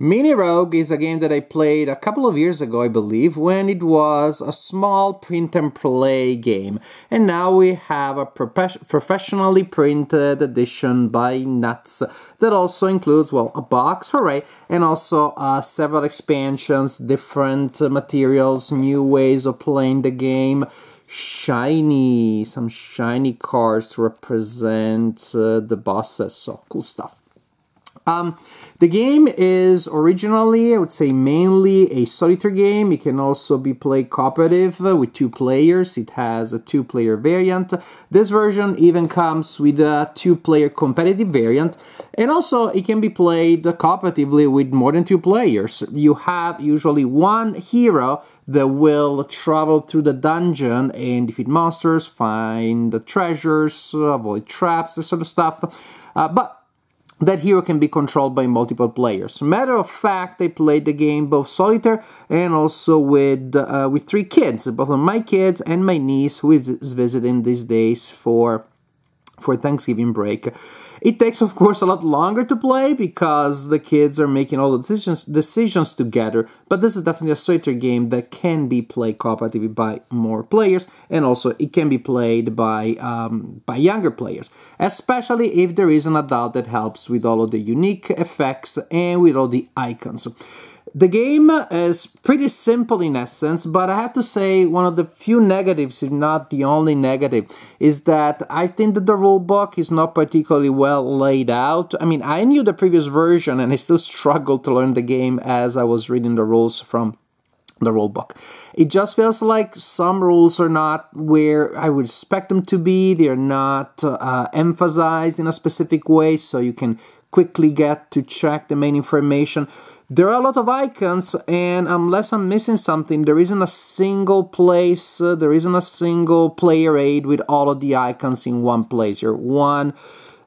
Mini Rogue is a game that I played a couple of years ago, I believe, when it was a small print and play game. And now we have a professionally printed edition by Nuts that also includes, well, a box, hooray, and also several expansions, different materials, new ways of playing the game, some shiny cards to represent the bosses, so cool stuff. The game is originally, I would say, mainly a solitaire game. It can also be played cooperative with 2 players. It has a 2-player variant. This version even comes with a 2-player competitive variant. And also, it can be played cooperatively with more than 2 players. You have usually one hero that will travel through the dungeon and defeat monsters, find the treasures, avoid traps, this sort of stuff. But that hero can be controlled by multiple players. Matter of fact, I played the game both solitaire and also with 3 kids, both of my kids and my niece, who is visiting these days for Thanksgiving break. It takes, of course, a lot longer to play because the kids are making all the decisions together, but this is definitely a solitaire game that can be played cooperatively by more players, and also it can be played by younger players, especially if there is an adult that helps with all of the unique effects and with all the icons. The game is pretty simple in essence, but I have to say one of the few negatives, if not the only negative, is that I think that the rulebook is not particularly well laid out. I mean, I knew the previous version and I still struggled to learn the game as I was reading the rules from the rulebook. It just feels like some rules are not where I would expect them to be. They're not emphasized in a specific way, so you can quickly get to check the main information. There are a lot of icons, and unless I'm missing something, there isn't a single place, there isn't a single player aid with all of the icons in one place. You're one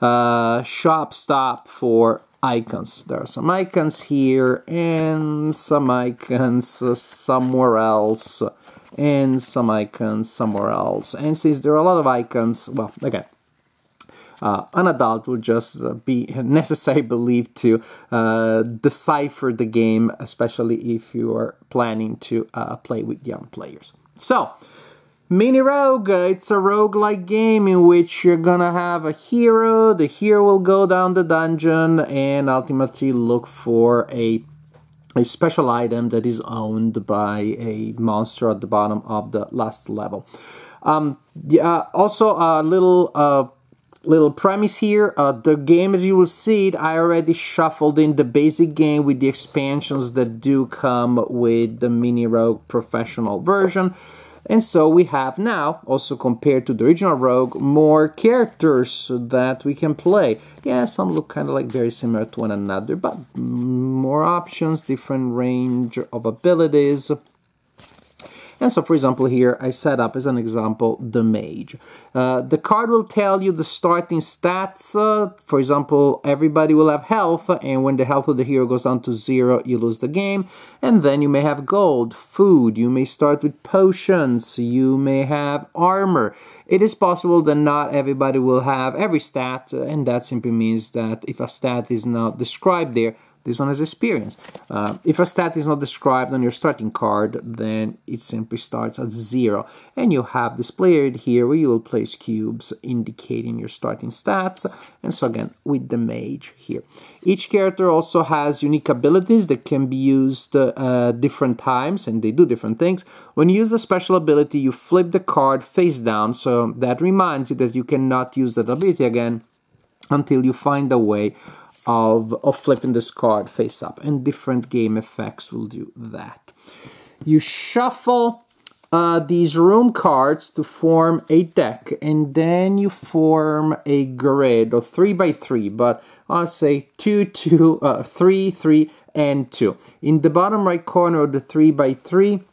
shop stop for icons. There are some icons here, and some icons somewhere else, and some icons somewhere else. And since there are a lot of icons, well, again, an adult would just be necessary, I believe, to decipher the game, especially if you are planning to play with young players. So, Mini Rogue, it's a roguelike game in which you're gonna have a hero. The hero will go down the dungeon and ultimately look for a special item that is owned by a monster at the bottom of the last level. Also, a little premise here, the game, as you will see, I already shuffled in the basic game with the expansions that do come with the Mini Rogue professional version. And so we have now, also compared to the original Rogue, more characters that we can play. Yeah, some look kind of like very similar to one another, but more options, different range of abilities. And so, for example, here I set up as an example the mage. The card will tell you the starting stats. For example, everybody will have health, and when the health of the hero goes down to 0, you lose the game. And then you may have gold, food, you may start with potions, you may have armor. It is possible that not everybody will have every stat, and that simply means that if a stat is not described there, this one has experience. If a stat is not described on your starting card, then it simply starts at 0. And you have displayed here where you will place cubes indicating your starting stats. And so again, with the mage here. Each character also has unique abilities that can be used different times, and they do different things. When you use a special ability, you flip the card face down, so that reminds you that you cannot use that ability again until you find a way of flipping this card face up, and different game effects will do that. You shuffle these room cards to form a deck, and then you form a grid of 3x3, but I'll say 3, 3, and 2. In the bottom right corner of the 3x3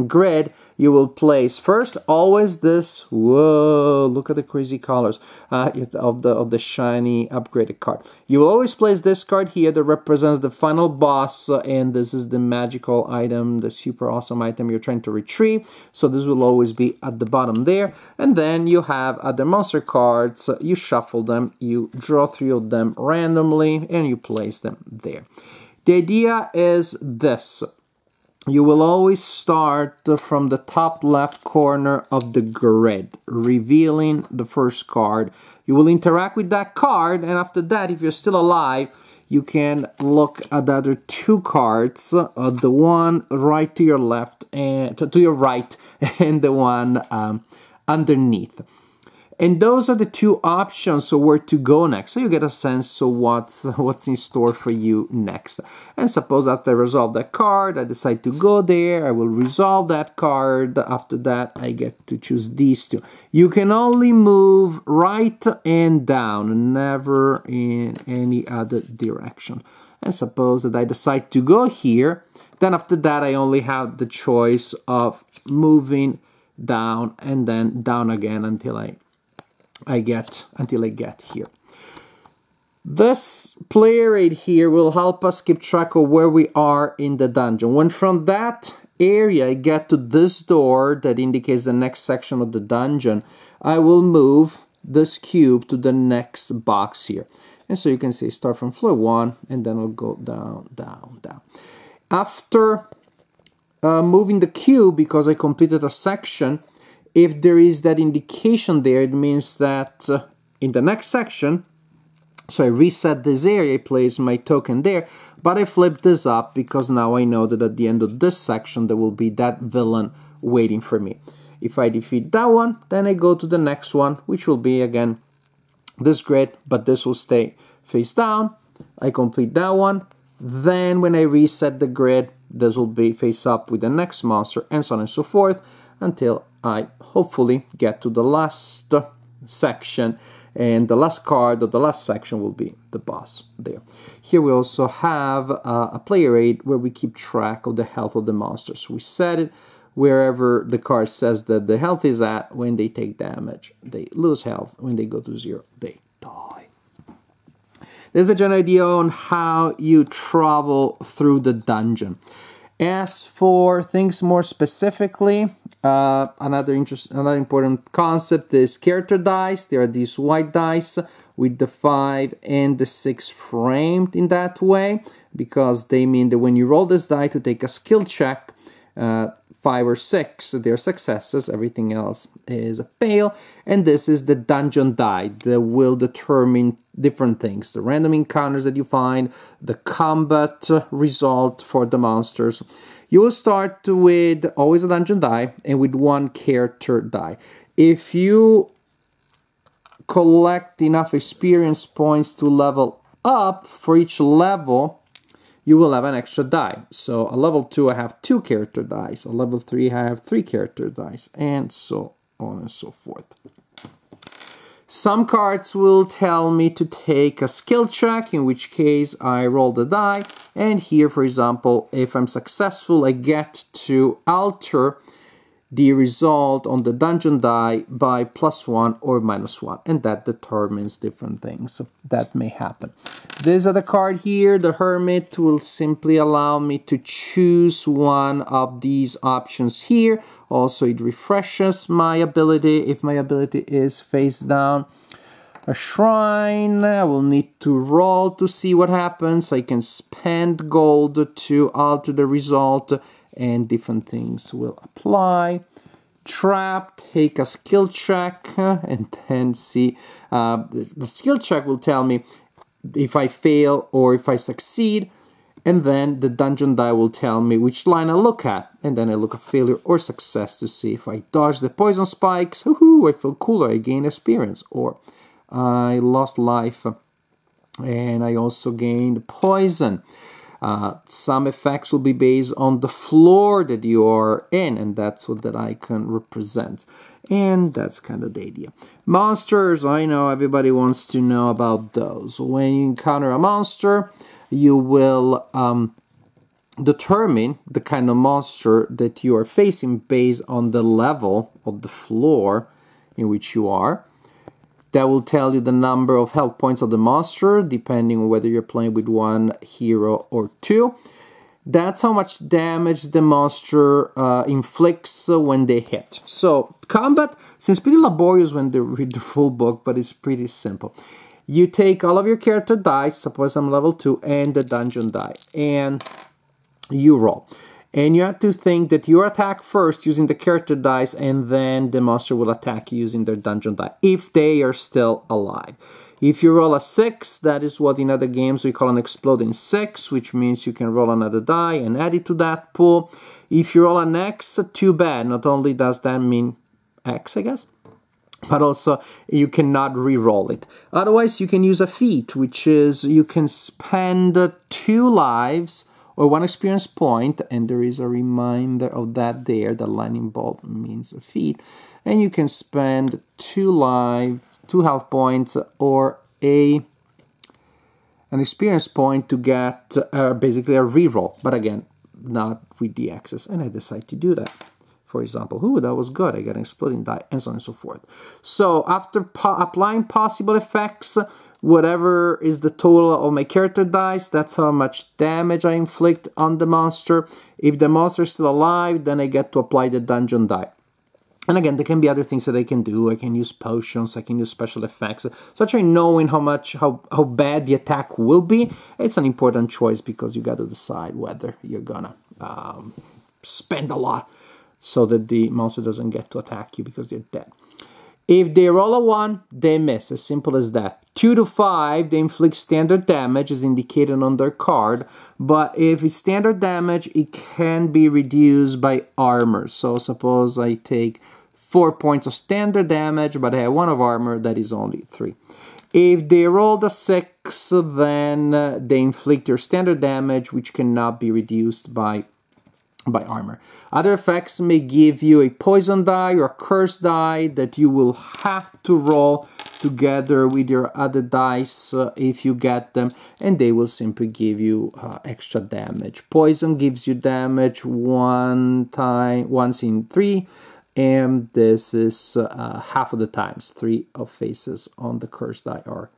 grid, you will place first always this, whoa, look at the crazy colors of the shiny upgraded card. You will always place this card here that represents the final boss, and this is the magical item, the super awesome item you're trying to retrieve, so this will always be at the bottom there. And then you have other monster cards, you shuffle them, you draw 3 of them randomly, and you place them there. The idea is this. You will always start from the top left corner of the grid, revealing the first card. You will interact with that card, and after that, if you're still alive, you can look at the other two cards, the one right to your left and to your right, and the one underneath. And those are the two options of where to go next. So you get a sense of what's in store for you next. And suppose after I resolve that card, I decide to go there, I will resolve that card. After that, I get to choose these two. You can only move right and down, never in any other direction. And suppose that I decide to go here, then after that, I only have the choice of moving down and then down again until I get here. This player aid here will help us keep track of where we are in the dungeon. When from that area I get to this door that indicates the next section of the dungeon, I will move this cube to the next box here. And so you can see start from floor 1 and then I'll go down, down, down. After moving the cube, because I completed a section, if there is that indication there, it means that in the next section, so I reset this area, I place my token there, but I flip this up because now I know that at the end of this section there will be that villain waiting for me. If I defeat that one, then I go to the next one, which will be again this grid, but this will stay face down. I complete that one. Then when I reset the grid, this will be face up with the next monster, and so on and so forth, until I hopefully get to the last section, and the last card of the last section will be the boss there. Here we also have a player aid where we keep track of the health of the monsters. We set it wherever the card says that the health is at. When they take damage, they lose health. When they go to 0, they die. There's a general idea on how you travel through the dungeon. As for things more specifically, another important concept is character dice. There are these white dice with the 5 and the 6 framed in that way, because they mean that when you roll this die to take a skill check, 5 or 6, they're successes, everything else is a fail. And this is the dungeon die that will determine different things: the random encounters that you find, the combat result for the monsters. You will start with always a dungeon die and with one character die. If you collect enough experience points to level up for each level, you will have an extra die. So at level 2 I have 2 character dice, at level 3 I have 3 character dice, and so on and so forth. Some cards will tell me to take a skill check, in which case I roll the die, and here, for example, if I'm successful, I get to alter the result on the dungeon die by +1 or -1, and that determines different things that may happen. This other card here, the Hermit, will simply allow me to choose one of these options here. Also, it refreshes my ability if my ability is face down. A Shrine, I will need to roll to see what happens. I can spend gold to alter the result, and different things will apply. Trap, take a skill check, and then see. The skill check will tell me if I fail or if I succeed, and then the dungeon die will tell me which line I look at, and then I look at failure or success to see if I dodge the poison spikes, woohoo, I feel cooler, I gain experience, or I lost life and I also gained poison. Some effects will be based on the floor that you are in, and that's what that icon represents. And that's kind of the idea. Monsters, I know everybody wants to know about those. When you encounter a monster, you will determine the kind of monster that you are facing based on the level of the floor in which you are. That will tell you the number of health points of the monster, depending on whether you're playing with one hero or 2. That's how much damage the monster inflicts when they hit. So, combat seems pretty laborious when they read the full book, but it's pretty simple. You take all of your character dice, suppose I'm level 2, and the dungeon die, and you roll. And you have to think that you attack first using the character dice, and then the monster will attack you using their dungeon die, if they are still alive. If you roll a 6, that is what in other games we call an exploding 6, which means you can roll another die and add it to that pool. If you roll an X, too bad. Not only does that mean X, I guess, but also you cannot re-roll it. Otherwise, you can use a feat, which is you can spend 2 lives or 1 experience point, and there is a reminder of that there. The lightning bolt means a feat. And you can spend 2 health points, or an experience point to get basically a reroll. But again, not with the X's. And I decide to do that. For example, ooh, that was good. I got an exploding die, and so on and so forth. So after applying possible effects, whatever is the total of my character dice, that's how much damage I inflict on the monster. If the monster is still alive, then I get to apply the dungeon die. And again, there can be other things that I can do. I can use potions, I can use special effects. So actually knowing how bad the attack will be, it's an important choice, because you got to decide whether you're gonna spend a lot so that the monster doesn't get to attack you because they're dead. If they roll a 1, they miss. As simple as that. 2 to 5, they inflict standard damage, as indicated on their card. But if it's standard damage, it can be reduced by armor. So suppose I take 4 points of standard damage, but I have 1 of armor, that is only 3. If they rolled a 6, then they inflict your standard damage, which cannot be reduced by armor. Other effects may give you a poison die or a curse die that you will have to roll together with your other dice if you get them, and they will simply give you extra damage. Poison gives you damage once in 3, and this is half of the times. 3 of faces on the curse die are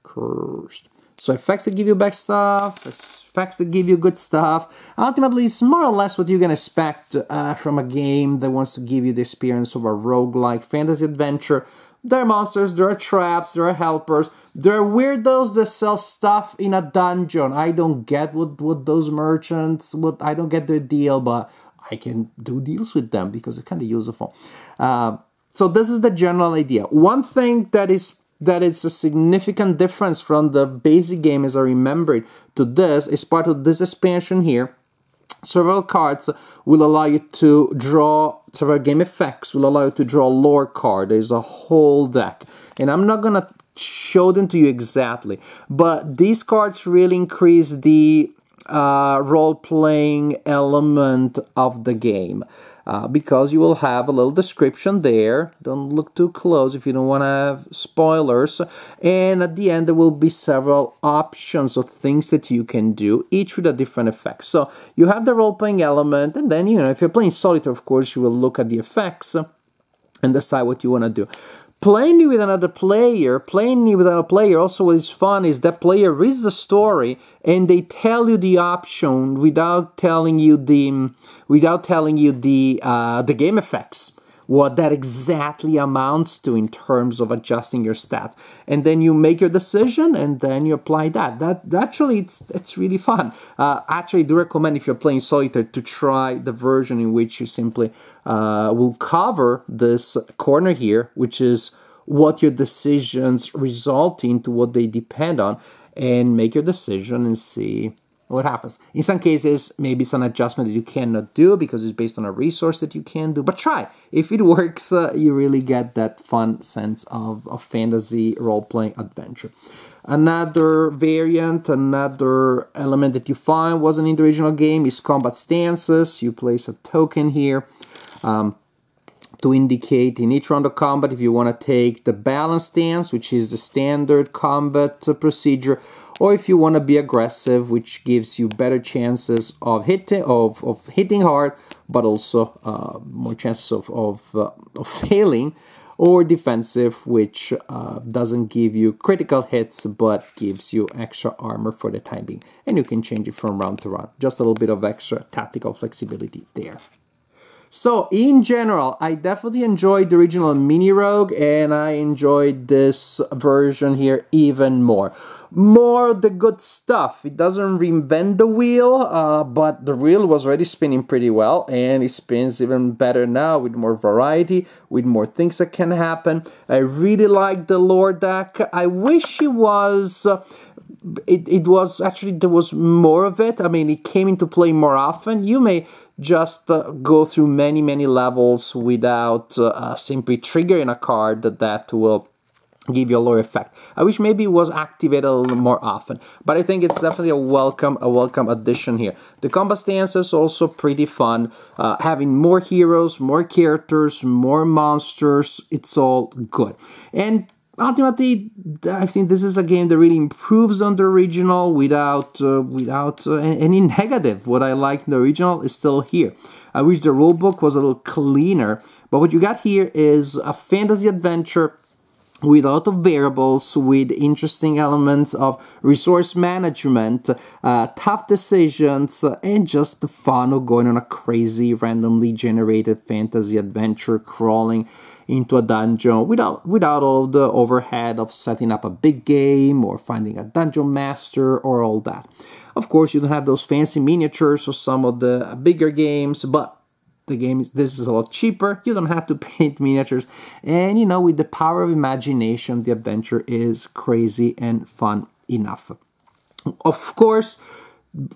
cursed. So effects that give you bad stuff, effects that give you good stuff. Ultimately, it's more or less what you can expect from a game that wants to give you the experience of a roguelike fantasy adventure. There are monsters, there are traps, there are helpers, there are weirdos that sell stuff in a dungeon. I don't get what those merchants, I don't get their deal, but I can do deals with them because it's kind of useful. So this is the general idea. One thing that is a significant difference from the basic game, as I remember it, to this is part of this expansion here. Several cards will allow you to draw, several game effects will allow you to draw a lore card. There's a whole deck. And I'm not going to show them to you exactly, but these cards really increase the role-playing element of the game. Because you will have a little description there. Don't look too close if you don't want to have spoilers. And at the end, there will be several options of things that you can do, each with a different effect. So you have the role-playing element, and then, if you're playing solitaire, of course, you will look at the effects and decide what you want to do. Playing with another player, also what is fun is that player reads the story and they tell you the option without telling you the game effects, what that exactly amounts to in terms of adjusting your stats, and then you make your decision and then you apply that. That actually it's really fun. Actually, I do recommend, if you're playing solitaire, to try the version in which you simply will cover this corner here, which is what your decisions result into, what they depend on, and make your decision and see what happens. In some cases, maybe it's an adjustment that you cannot do because it's based on a resource that you can do, but try. If it works, you really get that fun sense of fantasy role-playing adventure. Another variant, another element that you find wasn't in the original game is combat stances. You place a token here to indicate in each round of combat if you want to take the balance stance, which is the standard combat procedure, or if you want to be aggressive, which gives you better chances of hitting hard, but also more chances of failing, or defensive, which doesn't give you critical hits, but gives you extra armor for the time being. And you can change it from round to round. Just a little bit of extra tactical flexibility there. So, in general, I definitely enjoyed the original Mini Rogue, and I enjoyed this version here even more. More the good stuff. It doesn't reinvent the wheel, but the wheel was already spinning pretty well, and it spins even better now with more variety, with more things that can happen. I really like the lore deck. I wish it was... It was actually, there was more of it. I mean, it came into play more often. You may just go through many levels without simply triggering a card that will give you a lore effect. I wish maybe it was activated a little more often, but I think it's definitely a welcome addition here. The combat stance is also pretty fun. Having more heroes, more characters, more monsters, it's all good. And ultimately, I think this is a game that really improves on the original without any negative. What I liked in the original is still here. I wish the rulebook was a little cleaner, but what you got here is a fantasy adventure with a lot of variables, with interesting elements of resource management, tough decisions, and just the fun of going on a crazy, randomly generated fantasy adventure, crawling into a dungeon without all the overhead of setting up a big game or finding a dungeon master or all that. Of course, you don't have those fancy miniatures or some of the bigger games, but this is a lot cheaper. You don't have to paint miniatures, and with the power of imagination, the adventure is crazy and fun enough. Of course,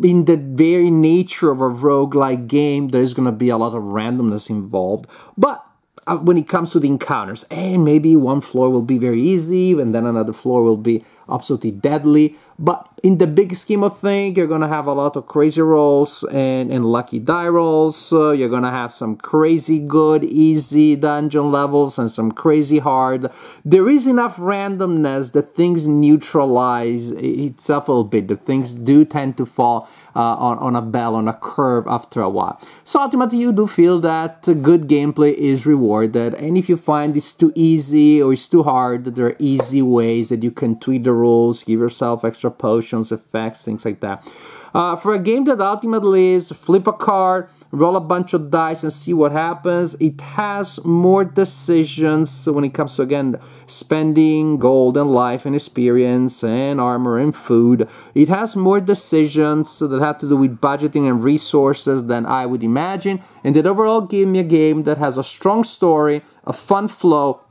in the very nature of a roguelike game, there's going to be a lot of randomness involved, but when it comes to the encounters, and maybe one floor will be very easy, and then another floor will be absolutely deadly. But in the big scheme of things, you're going to have a lot of crazy rolls and lucky die rolls. You're going to have some crazy good, easy dungeon levels and some crazy hard. There is enough randomness that things neutralize itself a little bit. The things do tend to fall on a curve after a while. So ultimately, you do feel that good gameplay is rewarded. And if you find it's too easy or it's too hard, there are easy ways that you can tweak the rules, give yourself extra potions, effects, things like that. For a game that ultimately is flip a card, roll a bunch of dice and see what happens, it has more decisions when it comes to, again, spending gold and life and experience and armor and food. It has more decisions that have to do with budgeting and resources than I would imagine, and that overall give me a game that has a strong story, a fun flow,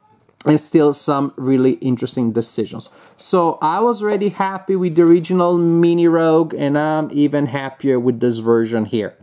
and still some really interesting decisions. So I was already happy with the original Mini Rogue, and I'm even happier with this version here.